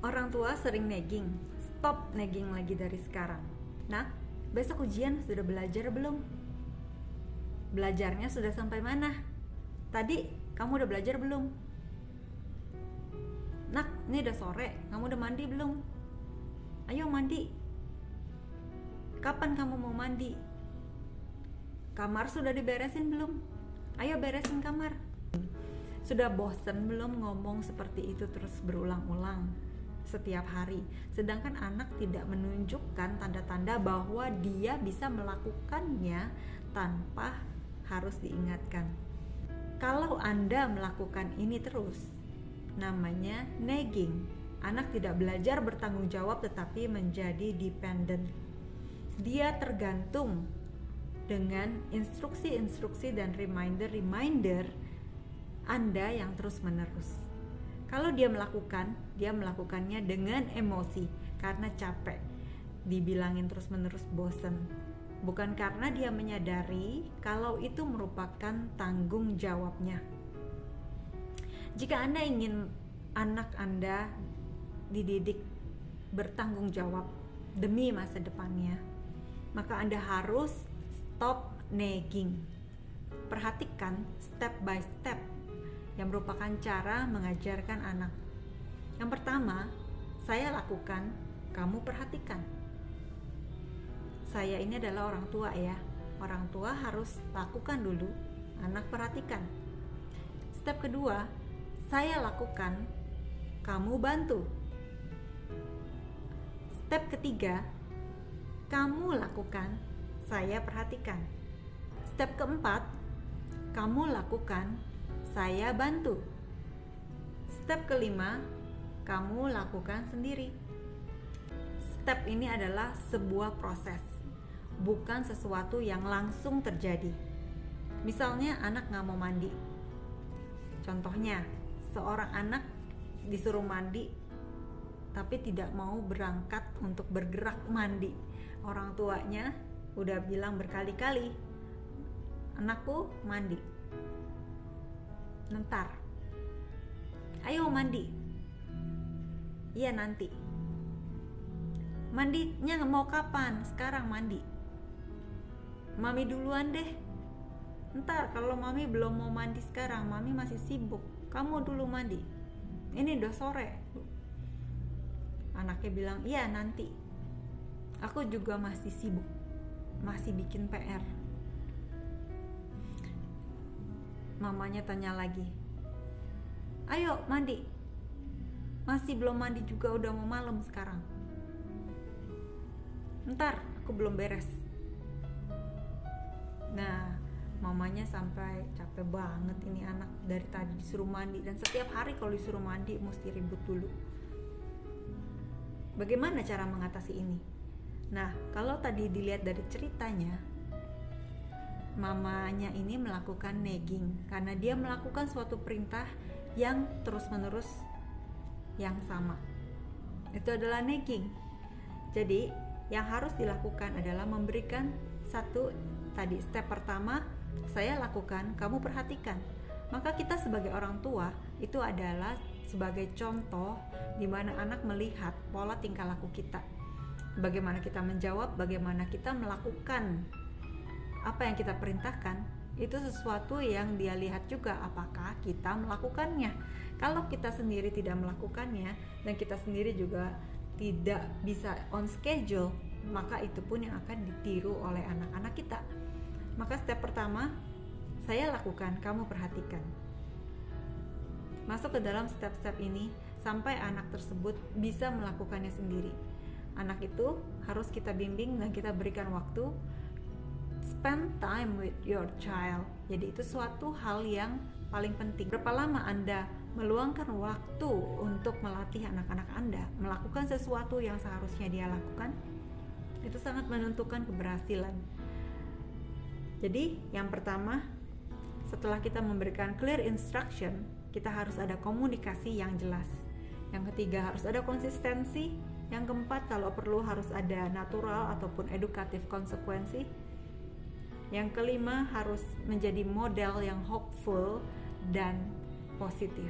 Orang tua sering nagging, stop nagging lagi dari sekarang. Nah, besok ujian sudah belajar belum? Belajarnya sudah sampai mana? Tadi kamu udah belajar belum? Nak, ini udah sore, kamu udah mandi belum? Ayo mandi. Kapan kamu mau mandi? Kamar sudah diberesin belum? Ayo beresin kamar. Sudah bosan belum ngomong seperti itu terus berulang-ulang setiap hari? Sedangkan anak tidak menunjukkan tanda-tanda bahwa dia bisa melakukannya tanpa harus diingatkan. Kalau Anda melakukan ini terus, namanya nagging. Anak tidak belajar bertanggung jawab tetapi menjadi dependent. Dia tergantung dengan instruksi-instruksi dan reminder-reminder Anda yang terus-menerus. Kalau dia melakukannya dengan emosi karena capek, dibilangin terus-menerus bosen. Bukan karena dia menyadari kalau itu merupakan tanggung jawabnya. Jika Anda ingin anak Anda dididik bertanggung jawab demi masa depannya, maka Anda harus stop nagging. Perhatikan step by step yang merupakan cara mengajarkan anak. Yang pertama, saya lakukan, kamu perhatikan. Saya ini adalah orang tua ya. Orang tua harus lakukan dulu, anak perhatikan. Step kedua, saya lakukan, kamu bantu. Step ketiga, kamu lakukan, saya perhatikan. Step keempat, kamu lakukan, saya bantu. Step kelima, kamu lakukan sendiri. Step ini adalah sebuah proses, bukan sesuatu yang langsung terjadi. Misalnya anak gak mau mandi. Contohnya, seorang anak disuruh mandi tapi tidak mau berangkat untuk bergerak mandi. Orang tuanya udah bilang berkali-kali, anakku mandi, ntar, ayo mandi, iya nanti. Mandinya mau kapan? Sekarang mandi. Mami duluan deh. Ntar kalau mami belum mau mandi sekarang, mami masih sibuk, kamu dulu mandi, ini udah sore. Anaknya bilang, iya nanti, aku juga masih sibuk, masih bikin PR. Mamanya tanya lagi, ayo mandi, masih belum mandi juga, udah mau malam sekarang. Ntar, aku belum beres. Nah, mamanya sampai capek banget ini anak, dari tadi disuruh mandi, dan setiap hari kalau disuruh mandi mesti ribut dulu. Bagaimana cara mengatasi ini? Nah, kalau tadi dilihat dari ceritanya, mamanya ini melakukan nagging karena dia melakukan suatu perintah yang terus-menerus yang sama. Itu adalah nagging. Jadi, yang harus dilakukan adalah memberikan satu tadi step pertama, saya lakukan, kamu perhatikan. Maka kita sebagai orang tua itu adalah sebagai contoh di mana anak melihat pola tingkah laku kita. Bagaimana kita menjawab, bagaimana kita melakukan apa yang kita perintahkan, itu sesuatu yang dia lihat juga apakah kita melakukannya. Kalau kita sendiri tidak melakukannya dan kita sendiri juga tidak bisa on schedule, maka itu pun yang akan ditiru oleh anak-anak kita. Maka step pertama, saya lakukan, kamu perhatikan. Masuk ke dalam step-step ini sampai anak tersebut bisa melakukannya sendiri. Anak itu harus kita bimbing dan kita berikan waktu. Spend time with your child. Jadi itu suatu hal yang paling penting. Berapa lama Anda meluangkan waktu untuk melatih anak-anak Anda melakukan sesuatu yang seharusnya dia lakukan, itu sangat menentukan keberhasilan. Jadi yang pertama, setelah kita memberikan clear instruction, kita harus ada komunikasi yang jelas. Yang ketiga, harus ada konsistensi. Yang keempat, kalau perlu harus ada natural ataupun edukatif konsekuensi. Yang kelima, harus menjadi model yang hopeful dan positif.